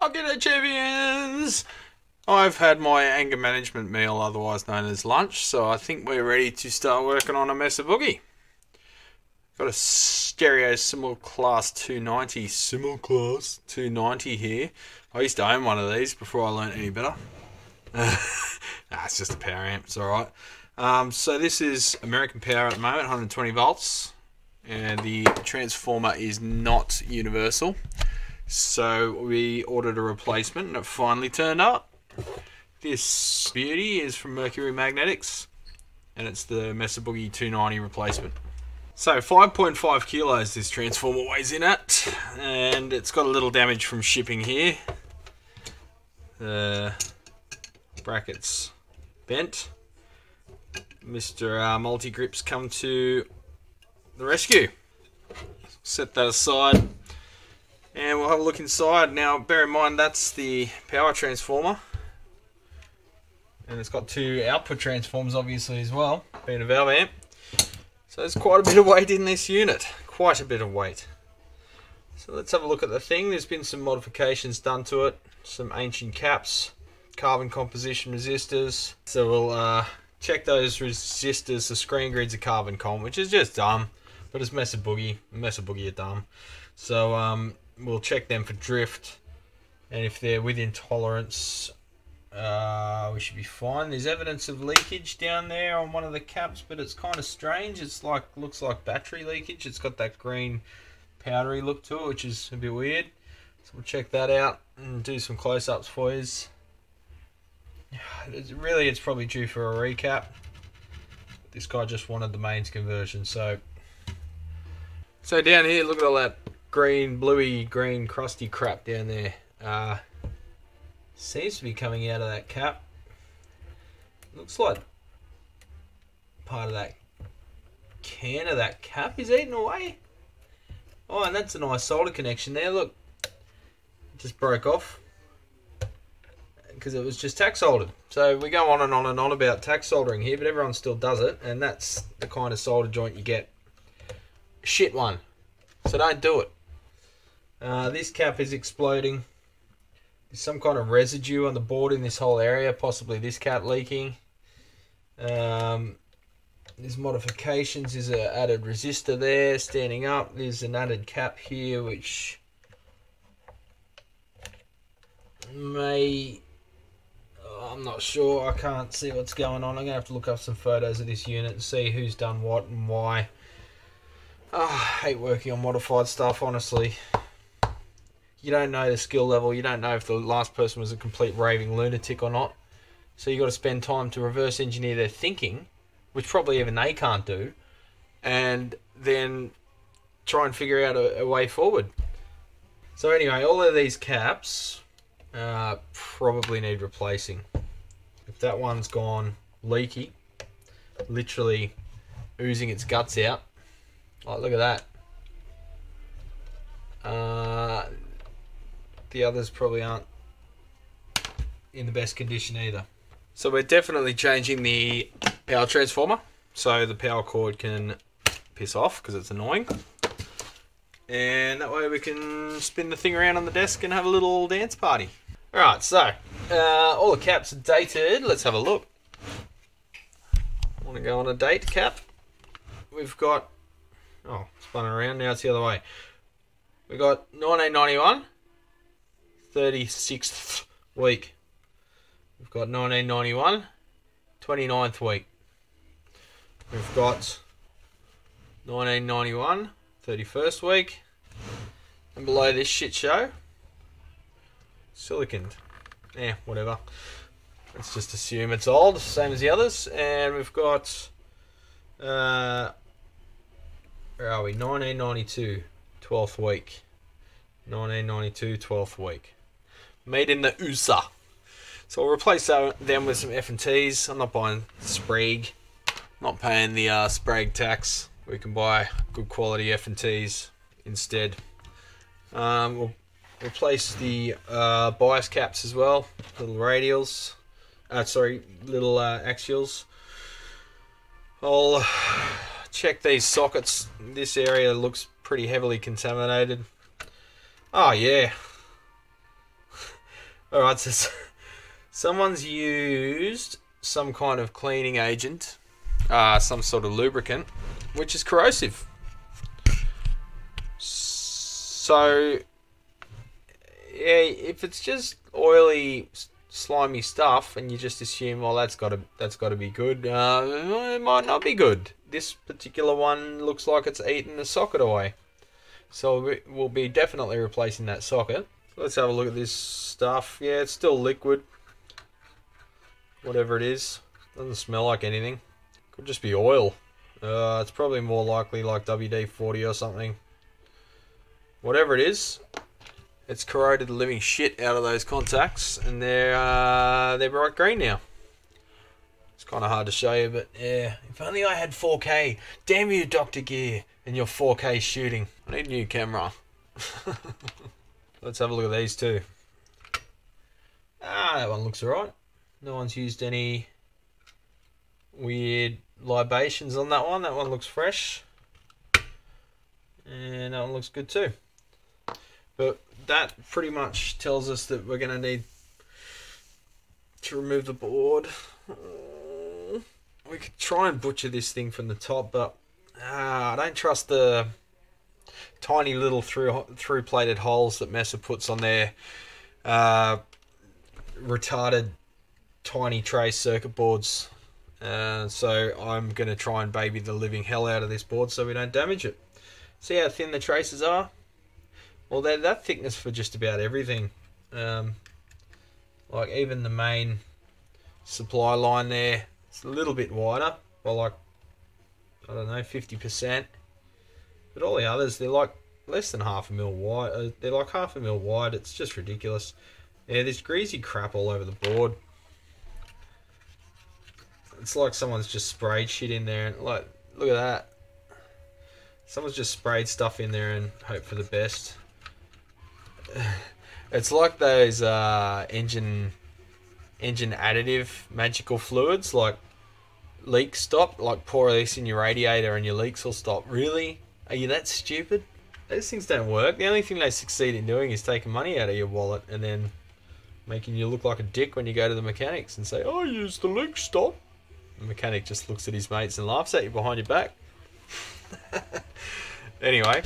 G'day champions! I've had my anger management meal, otherwise known as lunch, so I think we're ready to start working on a Mesa boogie. Got a stereo simulclass 290, simulclass 290 here. I used to own one of these before I learnt any better. It's just a power amp, it's alright. So this is American Power at the moment, 120 volts, and the transformer is not universal. So we ordered a replacement and it finally turned up. This beauty is from Mercury Magnetics and it's the Mesa Boogie 290 replacement. So 5.5 kilos this transformer weighs in at, and it's got a little damage from shipping here. The brackets bent. Mr. Multi-Grip's come to the rescue. Set that aside. And we'll have a look inside. Now, bear in mind that's the power transformer. And it's got two output transformers, obviously, as well, being a valve amp. So there's quite a bit of weight in this unit. Quite a bit of weight. So let's have a look at the thing. There's been some modifications done to it. Some ancient caps, carbon composition resistors. So we'll check those resistors. The screen grids are carbon comp, which is just dumb. But it's Mesa Boogie. Mesa Boogie are dumb. So, we'll check them for drift, and if they're within tolerance, we should be fine. There's evidence of leakage down there on one of the caps, but it's kind of strange. It's like, looks like battery leakage. It's got that green powdery look to it, which is a bit weird. So we'll check that out and do some close-ups for you. Really, it's probably due for a recap. This guy just wanted the mains conversion, so down here, look at all that green, bluey, green, crusty crap down there. Seems to be coming out of that cap. Looks like part of that can of that cap is eaten away. Oh, and that's a nice solder connection there. Look, it just broke off because it was just tack soldered. So we go on and on and on about tack soldering here, but everyone still does it, and that's the kind of solder joint you get. Shit one. So don't do it. This cap is exploding. There's some kind of residue on the board in this whole area, possibly this cap leaking. There's modifications. There's an added resistor there standing up. There's an added cap here which may... I'm not sure. I can't see what's going on. I'm going to have to look up some photos of this unit and see who's done what and why. I hate working on modified stuff, honestly. You don't know the skill level. You don't know if the last person was a complete raving lunatic or not. So you've got to spend time to reverse engineer their thinking, which probably even they can't do, and then try and figure out a way forward. So anyway, all of these caps probably need replacing. If that one's gone leaky, literally oozing its guts out, like, look at that. The others probably aren't in the best condition either. So we're definitely changing the power transformer so the power cord can piss off because it's annoying. And that way we can spin the thing around on the desk and have a little dance party. Alright, so all the caps are dated. Let's have a look. I want to go on a date cap. We've got... Oh, spun around, now it's the other way. We got 1991, 36th week. We've got 1991, 29th week. We've got 1991, 31st week. And below this shit show, siliconed. Whatever. Let's just assume it's old, same as the others. And we've got... where are we? 1992, 12th week. 1992, 12th week. Made in the USA. So we'll replace them with some F&Ts. I'm not buying Sprague. Not paying the Sprague tax. We can buy good quality F&Ts instead. We'll replace the bias caps as well. Little radials. Little axials. I'll check these sockets. This area looks pretty heavily contaminated. Oh yeah. Alright, so someone's used some kind of cleaning agent, some sort of lubricant, which is corrosive. So, yeah, if it's just oily, slimy stuff, and you just assume, well, that's got to be good, it might not be good. This particular one looks like it's eaten the socket away, so we'll be definitely replacing that socket. Let's have a look at this stuff. Yeah, it's still liquid. Whatever it is. Doesn't smell like anything. Could just be oil. It's probably more likely like WD-40 or something. Whatever it is, it's corroded the living shit out of those contacts, and they're bright green now. It's kind of hard to show you, but yeah. If only I had 4K. Damn you, Dr. Gear, and your 4K shooting. I need a new camera. Let's have a look at these two. That one looks alright. No one's used any weird libations on that one. That one looks fresh. And that one looks good too. But that pretty much tells us that we're going to need to remove the board. We could try and butcher this thing from the top, but I don't trust the tiny little through plated holes that Mesa puts on their retarded tiny trace circuit boards. So I'm going to try and baby the living hell out of this board so we don't damage it. See how thin the traces are? Well, they're that thickness for just about everything. Like even the main supply line there, it's a little bit wider by like, I don't know, 50%. But all the others, they're like less than half a mil wide. They're like half a mil wide. It's just ridiculous. Yeah, there's greasy crap all over the board. It's like someone's just sprayed shit in there. And like, look at that. Someone's just sprayed stuff in there and hope for the best. It's like those engine additive magical fluids, like leak stop, like pour this in your radiator and your leaks will stop. Really? Are you that stupid? Those things don't work. The only thing they succeed in doing is taking money out of your wallet and then making you look like a dick when you go to the mechanics and say, "Oh, I used the leak stop." The mechanic just looks at his mates and laughs at you behind your back. Anyway,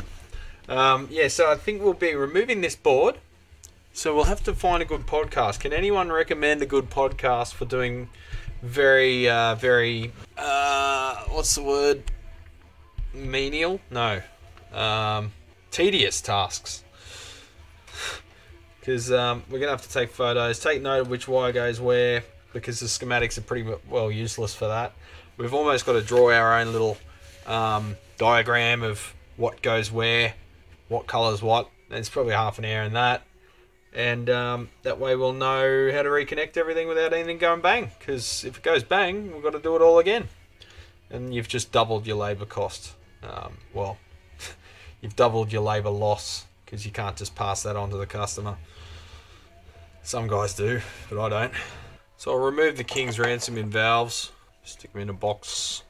yeah, so I think we'll be removing this board. So we'll have to find a good podcast. Can anyone recommend a good podcast for doing very, what's the word? Menial? No. Tedious tasks. Because we're going to have to take photos, take note of which wire goes where, because the schematics are pretty well useless for that. We've almost got to draw our own little diagram of what goes where, what colours what. It's probably half an hour in that. And that way we'll know how to reconnect everything without anything going bang. Because if it goes bang, we've got to do it all again. And you've just doubled your labour cost. Well, you've doubled your labour loss, because you can't just pass that on to the customer. Some guys do, but I don't. So I'll remove the King's Ransom in valves. Stick them in a box.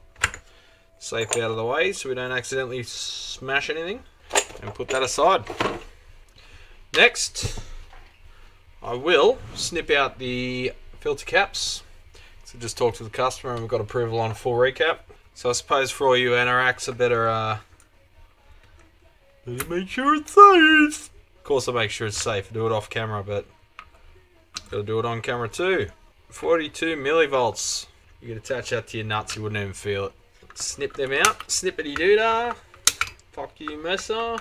Safe out of the way so we don't accidentally smash anything. And put that aside. Next, I will snip out the filter caps. So just talk to the customer and we've got approval on a full recap. So I suppose for all you anoraks, I better make sure it's safe. Of course I make sure it's safe. I do it off camera, but got to do it on camera too. 42 millivolts. You could attach that to your nuts, you wouldn't even feel it. Snip them out. Snippity doodah. Fuck you, Mesa.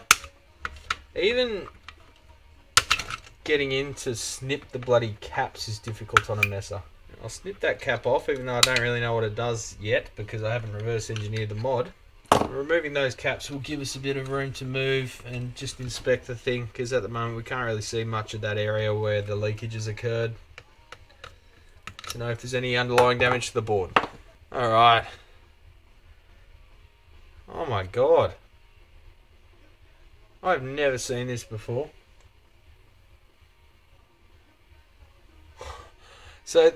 Even getting in to snip the bloody caps is difficult on a Mesa. I'll snip that cap off, even though I don't really know what it does yet, because I haven't reverse engineered the mod. Removing those caps will give us a bit of room to move and just inspect the thing, because at the moment we can't really see much of that area where the leakage has occurred, to know if there's any underlying damage to the board. Alright. Oh my god. I've never seen this before. So,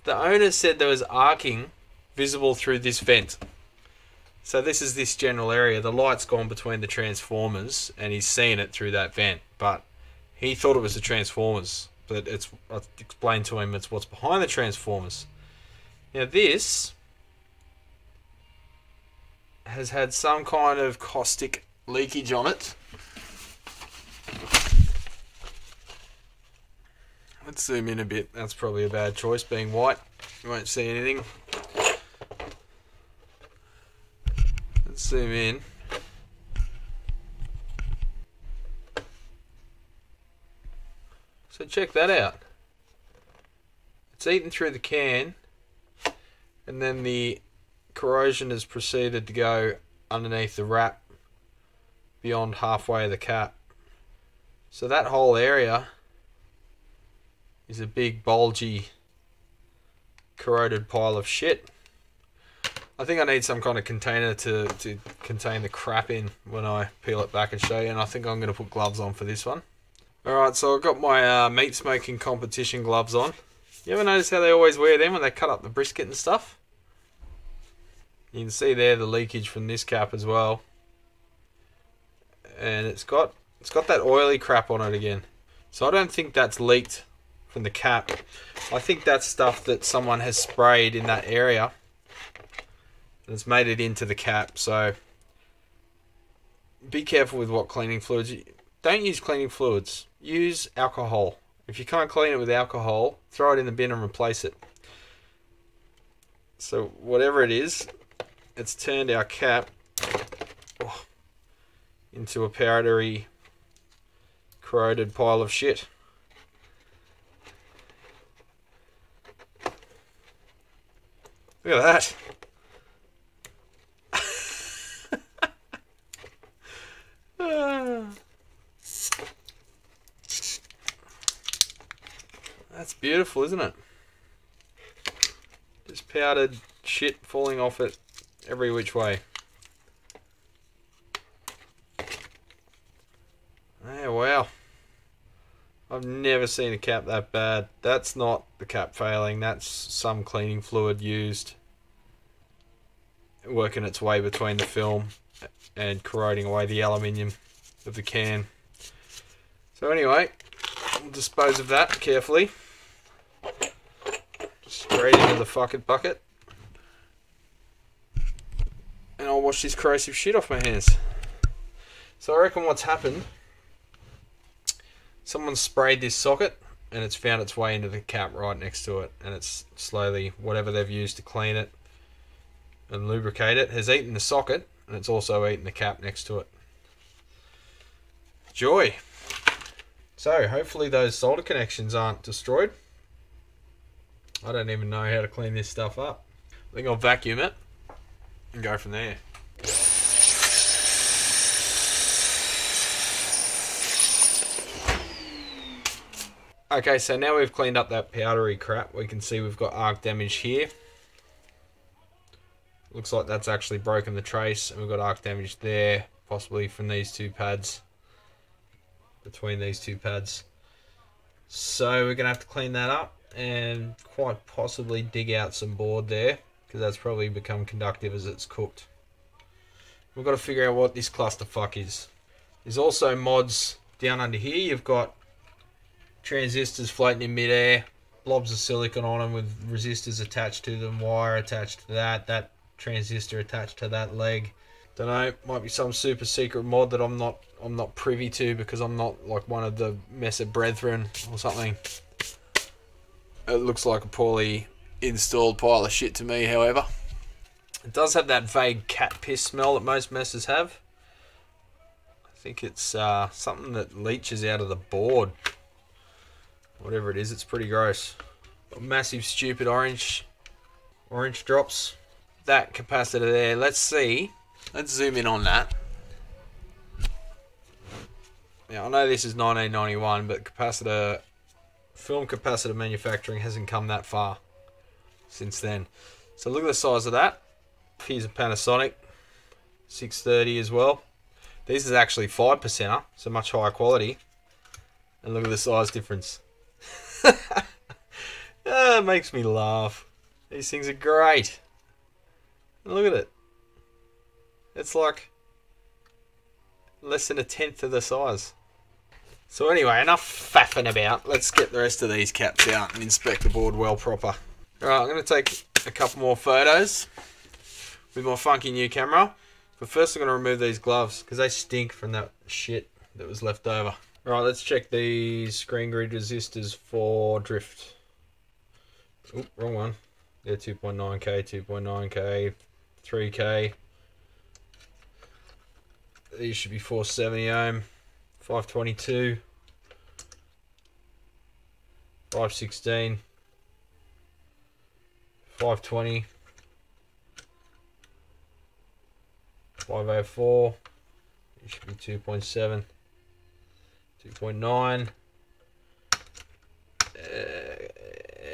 the owner said there was arcing visible through this vent. So this is this general area. The light's gone between the transformers and he's seen it through that vent. But he thought it was the transformers. but I explained to him it's what's behind the transformers. Now this has had some kind of caustic leakage on it. Let's zoom in a bit. That's probably a bad choice, being white. You won't see anything. Let's zoom in. So check that out. It's eaten through the can, and then the corrosion has proceeded to go underneath the wrap beyond halfway of the cap. So that whole area is a big bulgy corroded pile of shit. I think I need some kind of container to contain the crap in when I peel it back and show you, and I think I'm going to put gloves on for this one. Alright, so I've got my meat smoking competition gloves on. You ever notice how they always wear them when they cut up the brisket and stuff? You can see there the leakage from this cap as well. And it's got that oily crap on it again. So I don't think that's leaked from the cap. I think that's stuff that someone has sprayed in that area and it's made it into the cap. So be careful with what cleaning fluids. Don't use cleaning fluids. Use alcohol. If you can't clean it with alcohol, throw it in the bin and replace it. So whatever it is, it's turned our cap into a powdery, corroded pile of shit. Look at that. That's beautiful, isn't it? Just powdered shit falling off it every which way. Oh, wow. I've never seen a cap that bad. That's not the cap failing. That's some cleaning fluid used, working its way between the film and corroding away the aluminium of the can. So anyway, we'll dispose of that carefully. Straight into the fucking bucket. And I'll wash this corrosive shit off my hands. So I reckon what's happened, someone sprayed this socket and it's found its way into the cap right next to it, and it's slowly, whatever they've used to clean it and lubricate it, has eaten the socket, and it's also eaten the cap next to it. Joy. So hopefully those solder connections aren't destroyed. I don't even know how to clean this stuff up. I think I'll vacuum it and go from there. Okay, so now we've cleaned up that powdery crap. We can see we've got arc damage here. Looks like that's actually broken the trace, and we've got arc damage there, possibly from these two pads, between these two pads. So we're going to have to clean that up and quite possibly dig out some board there, because that's probably become conductive as it's cooked. We've got to figure out what this clusterfuck is. There's also mods down under here. You've got transistors floating in midair, blobs of silicon on them with resistors attached to them, wire attached to that transistor attached to that leg. Don't know, might be some super secret mod that I'm not privy to, because I'm not like one of the Mesa brethren or something. It looks like a poorly installed pile of shit to me, however. It does have that vague cat piss smell that most Mesas have. I think it's something that leaches out of the board. Whatever it is, it's pretty gross. Got massive stupid orange drops. That capacitor there, let's see. Let's zoom in on that. Now I know this is 1991, but film capacitor manufacturing hasn't come that far since then. So look at the size of that. Here's a Panasonic 630 as well. This is actually 5%er, so much higher quality. And look at the size difference. It makes me laugh. These things are great. And look at it. It's like less than 1/10 of the size. So anyway, enough faffing about. Let's get the rest of these caps out and inspect the board well proper. Alright, I'm going to take a couple more photos with my funky new camera. But first I'm going to remove these gloves because they stink from that shit that was left over. Alright, let's check these screen grid resistors for drift. Oop, wrong one. They're 2.9k, 2.9k, 3k. These should be 470 ohm, 522, 516, 520, 504. It should be 2.7, 2.9,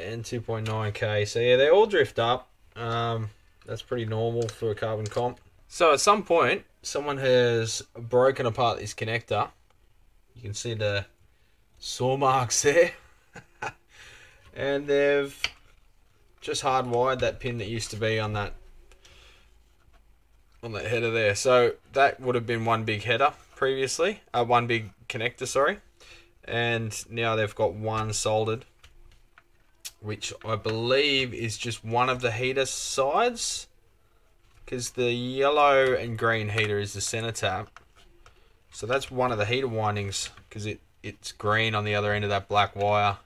and 2.9k. So yeah, they all drift up. That's pretty normal for a carbon comp. So at some point, someone has broken apart this connector. You can see the saw marks there. And they've just hardwired that pin that used to be on that header there. So that would have been one big header previously, one big connector, sorry. And now they've got one soldered, which I believe is just one of the heater sides, because the yellow and green heater is the center tap. So that's one of the heater windings, because it's green on the other end of that black wire.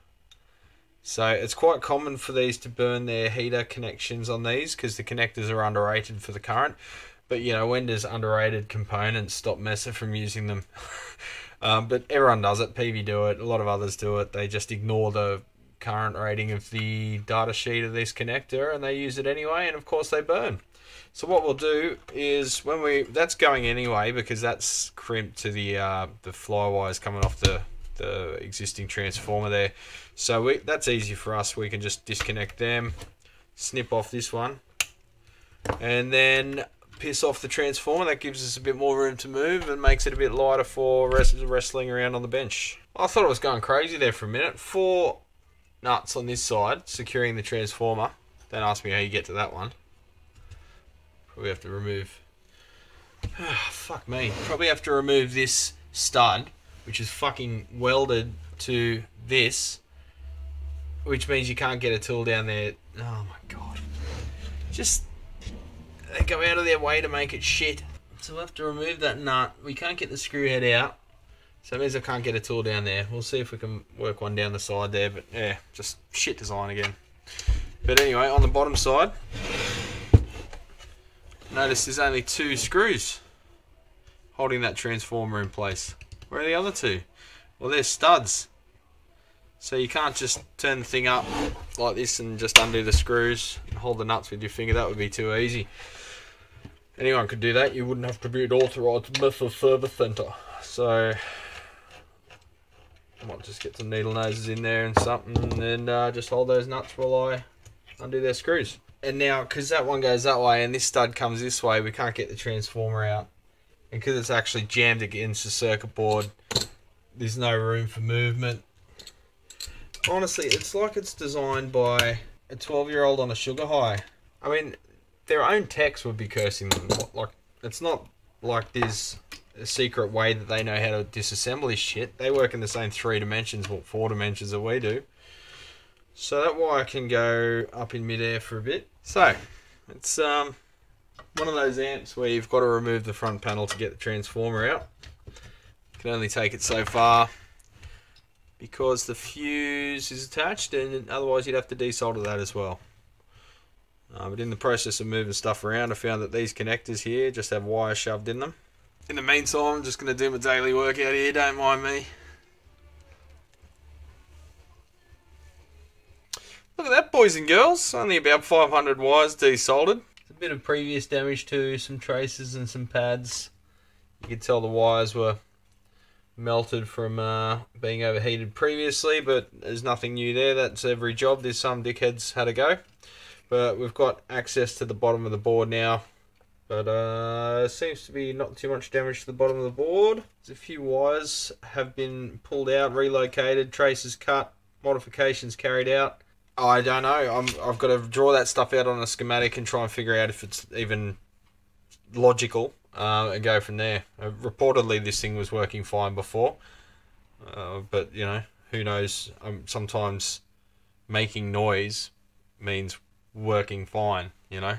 So it's quite common for these to burn their heater connections on these, because the connectors are underrated for the current. But you know, when does underrated components stop Mesa from using them? But everyone does it. PV do it, a lot of others do it. They just ignore the current rating of the data sheet of this connector and they use it anyway, and of course they burn. So what we'll do is, that's going anyway because that's crimped to the fly wires coming off the existing transformer there. So that's easy for us. We can just disconnect them, snip off this one, and then piss off the transformer. That gives us a bit more room to move and makes it a bit lighter for wrestling around on the bench. I thought I was going crazy there for a minute. 4 nuts on this side securing the transformer. Don't ask me how you get to that one. Probably have to remove... fuck me. Probably have to remove this stud, which is fucking welded to this, which means you can't get a tool down there. Oh my god. Just... they go out of their way to make it shit. So we'll have to remove that nut. We can't get the screw head out, so that means I can't get a tool down there. We'll see if we can work one down the side there, but yeah, just shit design again. But anyway, on the bottom side, notice there's only 2 screws holding that transformer in place. Where are the other 2? Well, they're studs. So you can't just turn the thing up like this and just undo the screws and hold the nuts with your finger. That would be too easy. Anyone could do that. You wouldn't have to be an authorised Mesa service centre. So I might just get some needle noses in there and something, and just hold those nuts while I undo their screws. And now, because that one goes that way and this stud comes this way, we can't get the transformer out. And because it's actually jammed against the circuit board, there's no room for movement. Honestly, it's like it's designed by a 12-year-old on a sugar high. I mean, their own techs would be cursing them. Like, it's not like there's a secret way that they know how to disassemble this shit. They work in the same 3 dimensions, or 4 dimensions that we do. So that wire can go up in midair for a bit. So, it's one of those amps where you've got to remove the front panel to get the transformer out. You can only take it so far, because the fuse is attached, and otherwise you'd have to desolder that as well. But in the process of moving stuff around, I found that these connectors here just have wire shoved in them. In the meantime, I'm just going to do my daily workout here, don't mind me. Look at that, boys and girls, only about 500 wires desoldered. A bit of previous damage to some traces and some pads. You can tell the wires were melted from being overheated previously, but there's nothing new there. That's every job. There's some dickheads had a go, but we've got access to the bottom of the board now. But seems to be not too much damage to the bottom of the board. There's a few wires have been pulled out, relocated, traces cut, modifications carried out. I don't know. I've got to draw that stuff out on a schematic and try and figure out if it's even logical. And go from there. Reportedly this thing was working fine before. But you know, who knows? Sometimes making noise means working fine, you know.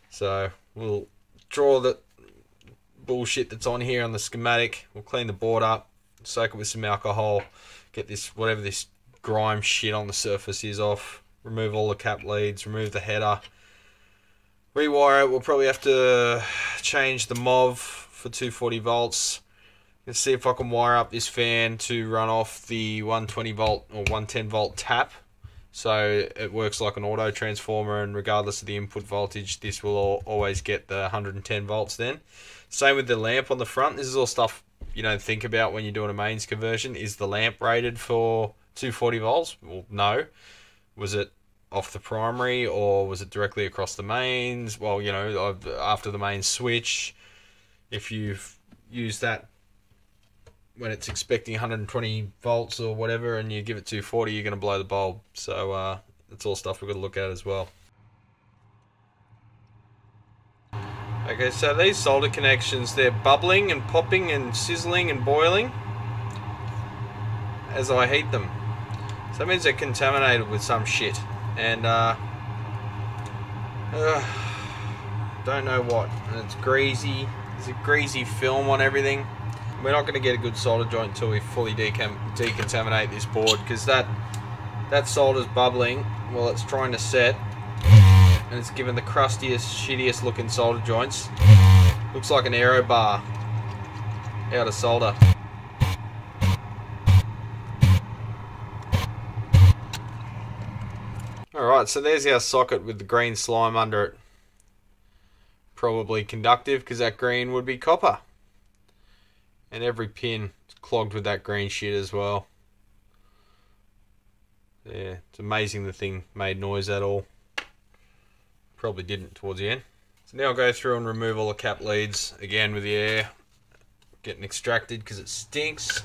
So we'll draw the bullshit that's on here on the schematic. We'll clean the board up, soak it with some alcohol, get this, whatever this grime shit on the surface is, off, remove all the cap leads, remove the header, rewire it. We'll probably have to change the MOV for 240 volts. Let's see if I can wire up this fan to run off the 120 volt or 110 volt tap, so it works like an auto transformer, and regardless of the input voltage, this will always get the 110 volts then. Same with the lamp on the front. This is all stuff you don't think about when you're doing a mains conversion. Is the lamp rated for 240 volts? Well, no. Was it off the primary, or was it directly across the mains? Well, you know, after the mains switch, if you've used that when it's expecting 120 volts or whatever, and you give it 240, you're going to blow the bulb. So that's all stuff we've got to look at as well. Okay, so these solder connections, they're bubbling and popping and sizzling and boiling as I heat them. So that means they're contaminated with some shit. And don't know what. And it's greasy. There's a greasy film on everything. We're not going to get a good solder joint until we fully decontaminate this board, because that solder's bubbling while it's trying to set, and it's given the crustiest, shittiest looking solder joints. Looks like an aero bar out of solder. Alright, so there's our socket with the green slime under it. Probably conductive, because that green would be copper. And every pin is clogged with that green shit as well. Yeah, it's amazing the thing made noise at all. Probably didn't towards the end. So now I'll go through and remove all the cap leads again with the air getting extracted because it stinks.